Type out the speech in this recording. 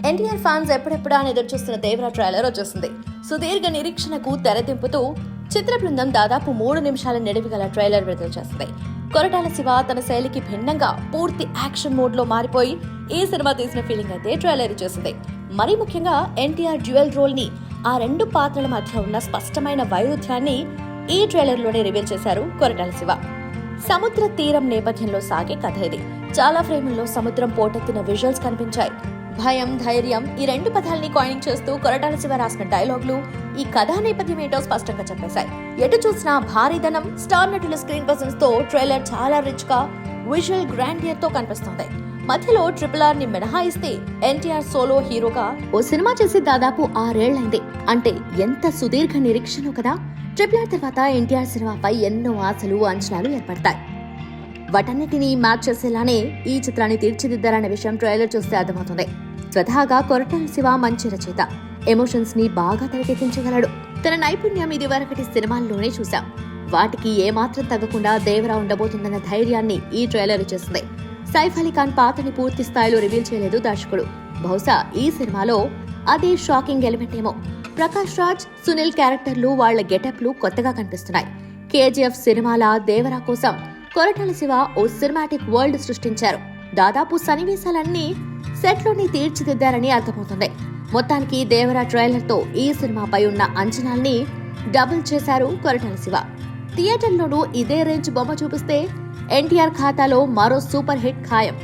NTR fans ఎప్పుడెప్పుడా అని ఎదురుచూస్తున్న దేవరా ట్రైలర్ వచ్చేసింది. సుదీర్ఘ నిరీక్షణకు తెరదింపుతూ చిత్ర బృందం దాదాపు 3 నిమిషాల నిడివి గల ట్రైలర్ విడుదల చేసింది. కొరటాల శివ తన శైలికి భిన్నంగా పూర్తి యాక్షన్ మోడ్ లో మారిపోయి ఈ సినిమా తీసిన ఫీలింగ్ అయితే ట్రైలర్ ఇచ్చేసింది. మరీ ముఖ్యంగా ఎన్టీఆర్ డ్యూయల్ రోల్ ని, ఆ 2 పాత్రల మధ్య ఉన్న స్పష్టమైన వైరుధ్యాన్ని ఈ ట్రైలర్ లోనే రివీల్ చేశారు కొరటాల శివ. సముద్ర తీరం నేపథ్యంలో సాగే కథ ఇది. చాలా ఫ్రేముల్లో సముద్రం పోటెత్తిన విజువల్స్ కనిపించాయి. భయం, ధైర్యం ఈ 2 పదాలని కాయినింగ్ చేస్తూ కొరటాల శివ రాసిన డైలాగులు ఈ కథా నేపథ్యం ఏంటో స్పష్టంగా చెప్పేశాయి. ఎటు చూసినా భారీదనం, స్టార్ నటుల స్క్రీన్ ప్రెజెన్స్ తో ట్రైలర్ చాలా రిచ్ గా, విజువల్ గ్రాండియర్ తో కనిపిస్తుంది. మధ్యలో RRR ని మినహాయిస్తే ఎన్టీఆర్ సోలో హీరోగా ఓ సినిమా చేసి దాదాపు 6 ఏళ్లైంది. అంటే ఎంత సుదీర్ఘ నిరీక్షణ కదా. RRR తర్వాత ఎన్టీఆర్ సినిమాపై ఎన్నో ఆశలు, అంచనాలు ఏర్పడతాయి. వాటన్నిటినీ మ్యాచ్ చేసేలానే ఈ చిత్రాన్ని తీర్చిదిద్దారనే విషయం ట్రైలర్ చూస్తే అర్థమవుతుంది. స్వతహాగా కొరటాల శివ మంచి రచయిత, ఎమోషన్స్ ని బాగా తెరకెక్కించగలడు. తన నైపుణ్యం ఇది వరకటి సినిమాల్లోనే చూశాం. వాటికి ఏమాత్రం తగ్గకుండా దేవరా ఉండబోతుందన్న ధైర్యాన్ని ఈ ట్రైలర్ ఇచ్చేసింది. సైఫ్ అలీ ఖాన్ పాత్రని పూర్తి స్థాయిలో రివీల్ చేయలేదు దర్శకుడు. బహుశా ఈ సినిమాలో అదే షాకింగ్ ఎలిమెంట్ ఏమో. ప్రకాష్ రాజ్, సునీల్ క్యారెక్టర్లు, వాళ్ల గెటప్లు కొత్తగా కనిపిస్తున్నాయి. KGF సినిమాల దేవరా కోసం కొరటాల శివ ఓ సినిమాటిక్ వరల్డ్ సృష్టించారు. దాదాపు సన్నివేశాలన్నీ సెట్లోని తీర్చిదిద్దారని అర్థమవుతుంది. మొత్తానికి దేవరా ట్రైలర్ తో ఈ సినిమాపై ఉన్న అంచనాల్ని డబుల్ చేశారు కొరటాల శివ. థియేటర్లోనూ ఇదే రేంజ్ బొమ్మ చూపిస్తే ఎన్టీఆర్ ఖాతాలో మరో సూపర్ హిట్ ఖాయం.